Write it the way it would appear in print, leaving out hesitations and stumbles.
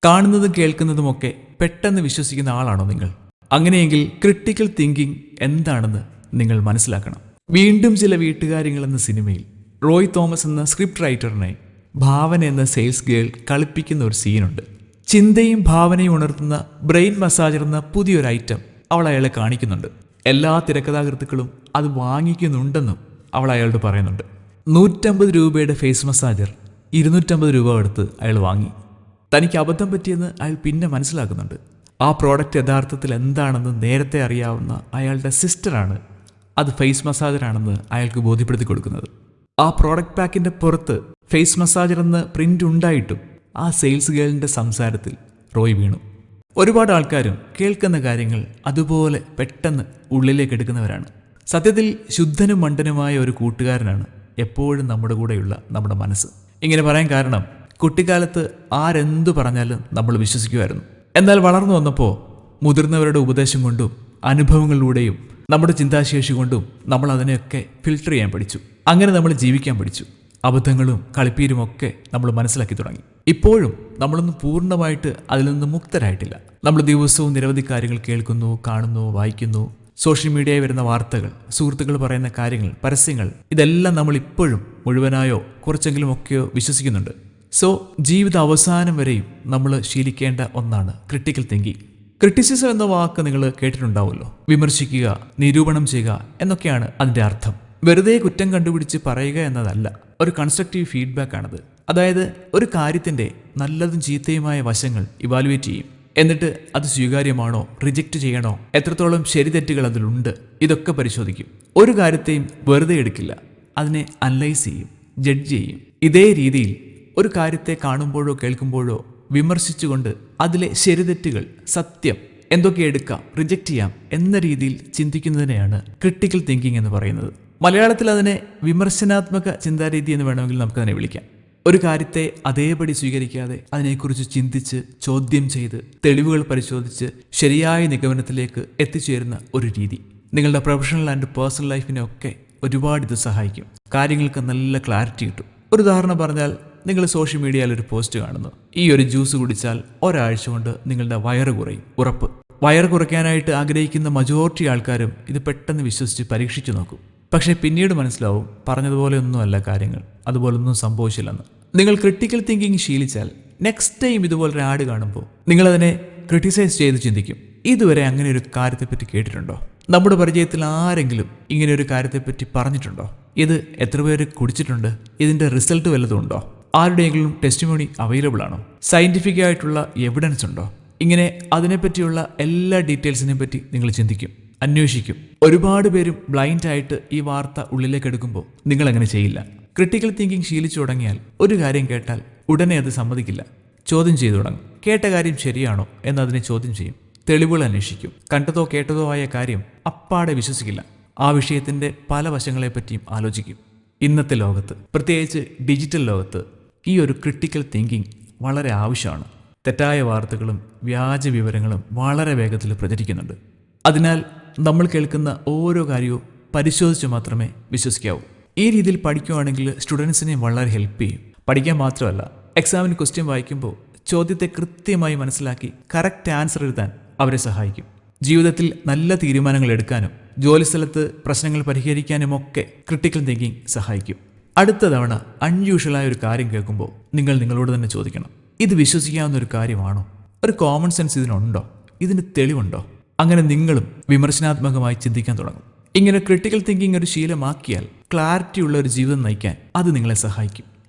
കാണുന്നതും കേൾക്കുന്നതുമൊക്കെ പെട്ടെന്ന് വിശ്വസിക്കുന്ന ആളാണോ നിങ്ങൾ? അങ്ങനെയെങ്കിൽ ക്രിട്ടിക്കൽ തിങ്കിങ് എന്താണെന്ന് നിങ്ങൾ മനസ്സിലാക്കണം. വീണ്ടും ചില വീട്ടുകാര്യങ്ങൾ എന്ന സിനിമയിൽ റോയ് തോമസ് എന്ന സ്ക്രിപ്റ്റ് റൈറ്ററിനെ ഭാവന എന്ന സെയിൽസ് ഗേൾ കളിപ്പിക്കുന്ന ഒരു സീനുണ്ട്. ചിന്തയും ഭാവനയും ഉണർത്തുന്ന ബ്രെയിൻ മസാജർ എന്ന പുതിയൊരു ഐറ്റം അവൾ അയാളെ കാണിക്കുന്നുണ്ട്. എല്ലാ തിരക്കഥാകൃത്തുക്കളും അത് വാങ്ങിക്കുന്നുണ്ടെന്നും അവൾ അയാളോട് പറയുന്നുണ്ട്. 150 രൂപയുടെ ഫേസ് മസാജർ 250 രൂപ എടുത്ത് അയാൾ വാങ്ങി. തനിക്ക് അബദ്ധം പറ്റിയെന്ന് അയാൾ പിന്നെ മനസ്സിലാക്കുന്നുണ്ട്. ആ പ്രോഡക്റ്റ് യഥാർത്ഥത്തിൽ എന്താണെന്ന് നേരത്തെ അറിയാവുന്ന അയാളുടെ സിസ്റ്ററാണ് അത് ഫേസ് മസാജറാണെന്ന് അയാൾക്ക് ബോധ്യപ്പെടുത്തി കൊടുക്കുന്നത്. ആ പ്രോഡക്റ്റ് പാക്കിൻ്റെ പുറത്ത് ഫേസ് മസാജർ എന്ന പ്രിൻ്റ് ഉണ്ടായിട്ടും ആ സെയിൽസ് ഗേളിൻ്റെ സംസാരത്തിൽ റോയ് വീണു. ഒരുപാട് ആൾക്കാരും കേൾക്കുന്ന കാര്യങ്ങൾ അതുപോലെ പെട്ടെന്ന് ഉള്ളിലേക്ക് എടുക്കുന്നവരാണ്. സത്യത്തിൽ ശുദ്ധനും മണ്ടനുമായ ഒരു കൂട്ടുകാരനാണ് എപ്പോഴും നമ്മുടെ കൂടെയുള്ള നമ്മുടെ മനസ്സ്. ഇങ്ങനെ പറയാൻ കാരണം, കുട്ടിക്കാലത്ത് ആരെന്തു പറഞ്ഞാലും നമ്മൾ വിശ്വസിക്കുമായിരുന്നു. എന്നാൽ വളർന്നു വന്നപ്പോൾ മുതിർന്നവരുടെ ഉപദേശം കൊണ്ടും അനുഭവങ്ങളിലൂടെയും നമ്മുടെ ചിന്താശേഷി കൊണ്ടും നമ്മൾ അതിനെയൊക്കെ ഫിൽട്ടർ ചെയ്യാൻ പഠിച്ചു. അങ്ങനെ നമ്മൾ ജീവിക്കാൻ പഠിച്ചു. അബദ്ധങ്ങളും കളിപ്പീരുമൊക്കെ നമ്മൾ മനസ്സിലാക്കി തുടങ്ങി. ഇപ്പോഴും നമ്മളൊന്നും പൂർണ്ണമായിട്ട് അതിൽ നിന്ന് മുക്തരായിട്ടില്ല. നമ്മൾ ദിവസവും നിരവധി കാര്യങ്ങൾ കേൾക്കുന്നു, കാണുന്നു, വായിക്കുന്നു. സോഷ്യൽ മീഡിയയിൽ വരുന്ന വാർത്തകൾ, സുഹൃത്തുക്കൾ പറയുന്ന കാര്യങ്ങൾ, പരസ്യങ്ങൾ, ഇതെല്ലാം നമ്മൾ ഇപ്പോഴും മുഴുവനായോ കുറച്ചെങ്കിലും ഒക്കെയോ വിശ്വസിക്കുന്നുണ്ട്. സോ ജീവിത അവസാനം വരെയും നമ്മൾ ശീലിക്കേണ്ട ഒന്നാണ് ക്രിട്ടിക്കൽ തിങ്കിങ്. ക്രിറ്റിസിസം എന്ന വാക്ക് നിങ്ങൾ കേട്ടിട്ടുണ്ടാവുമല്ലോ. വിമർശിക്കുക, നിരൂപണം ചെയ്യുക എന്നൊക്കെയാണ് അതിൻ്റെ അർത്ഥം. വെറുതെ കുറ്റം കണ്ടുപിടിച്ച് പറയുക എന്നതല്ല, ഒരു കൺസ്ട്രക്റ്റീവ് ഫീഡ്ബാക്ക് ആണത്. അതായത് ഒരു കാര്യത്തിൻ്റെ നല്ലതും ചീത്തയുമായ വശങ്ങൾ ഇവാലുവേറ്റ് ചെയ്യും. എന്നിട്ട് അത് സ്വീകാര്യമാണോ, റിജക്റ്റ് ചെയ്യണോ, എത്രത്തോളം ശരി തെറ്റുകൾ അതിലുണ്ട്, ഇതൊക്കെ പരിശോധിക്കും. ഒരു കാര്യത്തെയും വെറുതെ എടുക്കില്ല, അതിനെ അനലൈസ് ചെയ്യും, ജഡ്ജ് ചെയ്യും. ഇതേ രീതിയിൽ ഒരു കാര്യത്തെ കാണുമ്പോഴോ കേൾക്കുമ്പോഴോ വിമർശിച്ചുകൊണ്ട് അതിലെ ശരിതെറ്റുകൾ, സത്യം എന്തൊക്കെ എടുക്കാം, റിജക്റ്റ് ചെയ്യാം എന്ന രീതിയിൽ ചിന്തിക്കുന്നതിനെയാണ് ക്രിട്ടിക്കൽ തിങ്കിങ് എന്ന് പറയുന്നത്. മലയാളത്തിൽ അതിനെ വിമർശനാത്മക ചിന്താരീതി എന്ന് വേണമെങ്കിൽ നമുക്കതിനെ വിളിക്കാം. ഒരു കാര്യത്തെ അതേപടി സ്വീകരിക്കാതെ അതിനെക്കുറിച്ച് ചിന്തിച്ച്, ചോദ്യം ചെയ്ത്, തെളിവുകൾ പരിശോധിച്ച് ശരിയായ നിഗമനത്തിലേക്ക് എത്തിച്ചേരുന്ന ഒരു രീതി. നിങ്ങളുടെ പ്രൊഫഷണൽ ആൻഡ് പേഴ്സണൽ ലൈഫിനെയൊക്കെ ഒരുപാട് ഇത് സഹായിക്കും. കാര്യങ്ങൾക്ക് നല്ല ക്ലാരിറ്റി കിട്ടും. ഒരു ഉദാഹരണം പറഞ്ഞാൽ, നിങ്ങൾ സോഷ്യൽ മീഡിയയിൽ ഒരു പോസ്റ്റ് കാണുന്നു, ഈ ഒരു ജ്യൂസ് കുടിച്ചാൽ ഒരാഴ്ച കൊണ്ട് നിങ്ങളുടെ വയറ് കുറയും, ഉറപ്പ്. വയറ് കുറയ്ക്കാനായിട്ട് ആഗ്രഹിക്കുന്ന മജോറിറ്റി ആൾക്കാരും ഇത് പെട്ടെന്ന് വിശ്വസിച്ച് പരീക്ഷിച്ചു നോക്കും. പക്ഷേ പിന്നീട് മനസ്സിലാവും പറഞ്ഞതുപോലെ ഒന്നുമല്ല കാര്യങ്ങൾ, അതുപോലൊന്നും സംഭവിച്ചില്ലെന്ന്. നിങ്ങൾ ക്രിട്ടിക്കൽ തിങ്കിങ് ശീലിച്ചാൽ നെക്സ്റ്റ് ടൈം ഇതുപോലൊരു ആഡ് കാണുമ്പോൾ നിങ്ങളതിനെ ക്രിട്ടിസൈസ് ചെയ്ത് ചിന്തിക്കും. ഇതുവരെ അങ്ങനെ ഒരു കാര്യത്തെപ്പറ്റി കേട്ടിട്ടുണ്ടോ? നമ്മുടെ പരിചയത്തിൽ ആരെങ്കിലും ഇങ്ങനെ ഒരു കാര്യത്തെപ്പറ്റി പറഞ്ഞിട്ടുണ്ടോ? ഇത് എത്ര പേര് കുടിച്ചിട്ടുണ്ട്? ഇതിൻ്റെ റിസൾട്ട് വല്ലതും ഉണ്ടോ? ആരുടെയെങ്കിലും ടെസ്റ്റിമോണി അവൈലബിൾ ആണോ? സയൻറ്റിഫിക് ആയിട്ടുള്ള എവിഡൻസ് ഉണ്ടോ? ഇങ്ങനെ അതിനെപ്പറ്റിയുള്ള എല്ലാ ഡീറ്റെയിൽസിനെ പറ്റി നിങ്ങൾ ചിന്തിക്കും, അന്വേഷിക്കും. ഒരുപാട് പേരും ബ്ലൈൻഡായിട്ട് ഈ വാർത്ത ഉള്ളിലേക്ക് എടുക്കുമ്പോൾ നിങ്ങൾ അങ്ങനെ ചെയ്യില്ല. ക്രിട്ടിക്കൽ തിങ്കിങ് ശീലിച്ചു തുടങ്ങിയാൽ ഒരു കാര്യം കേട്ടാൽ ഉടനെ അത് സമ്മതിക്കില്ല, ചോദ്യം ചെയ്തു തുടങ്ങും. കേട്ട കാര്യം ശരിയാണോ എന്നതിനെ ചോദ്യം ചെയ്യും, തെളിവുകൾ അന്വേഷിക്കും. കണ്ടതോ കേട്ടതോ ആയ കാര്യം അപ്പാടെ വിശ്വസിക്കില്ല. ആ വിഷയത്തിൻ്റെ പല വശങ്ങളെപ്പറ്റിയും ആലോചിക്കും. ഇന്നത്തെ ലോകത്ത്, പ്രത്യേകിച്ച് ഡിജിറ്റൽ ലോകത്ത്, ഈ ഒരു ക്രിട്ടിക്കൽ തിങ്കിങ് വളരെ ആവശ്യമാണ്. തെറ്റായ വാർത്തകളും വ്യാജ വിവരങ്ങളും വളരെ വേഗത്തിൽ പ്രചരിക്കുന്നുണ്ട്. അതിനാൽ നമ്മൾ കേൾക്കുന്ന ഓരോ കാര്യവും പരിശോധിച്ച് മാത്രമേ വിശ്വസിക്കാവൂ. ഈ രീതിയിൽ പഠിക്കുകയാണെങ്കിൽ സ്റ്റുഡൻസിനെ വളരെ ഹെൽപ്പ് ചെയ്യും. പഠിക്കാൻ മാത്രമല്ല, എക്സാമിന് ക്വസ്റ്റ്യൻ വായിക്കുമ്പോൾ ചോദ്യത്തെ കൃത്യമായി മനസ്സിലാക്കി കറക്റ്റ് ആൻസർ എഴുതാൻ അവരെ സഹായിക്കും. ജീവിതത്തിൽ നല്ല തീരുമാനങ്ങൾ എടുക്കാനും ജോലിസ്ഥലത്ത് പ്രശ്നങ്ങൾ പരിഹരിക്കാനുമൊക്കെ ക്രിട്ടിക്കൽ തിങ്കിങ് സഹായിക്കും. അടുത്ത തവണ അൺയൂഷ്വലായ ഒരു കാര്യം കേൾക്കുമ്പോൾ നിങ്ങൾ നിങ്ങളോട് തന്നെ ചോദിക്കണം, ഇത് വിശ്വസിക്കാവുന്ന ഒരു കാര്യമാണോ? ഒരു കോമൺ സെൻസ് ഇതിനുണ്ടോ? ഇതിന് തെളിവുണ്ടോ? അങ്ങനെ നിങ്ങളും വിമർശനാത്മകമായി ചിന്തിക്കാൻ തുടങ്ങും. ഇങ്ങനെ ക്രിട്ടിക്കൽ തിങ്കിങ് ഒരു ശീലമാക്കിയാൽ ക്ലാരിറ്റിയുള്ള ഒരു ജീവിതം നയിക്കാൻ അത് നിങ്ങളെ സഹായിക്കും.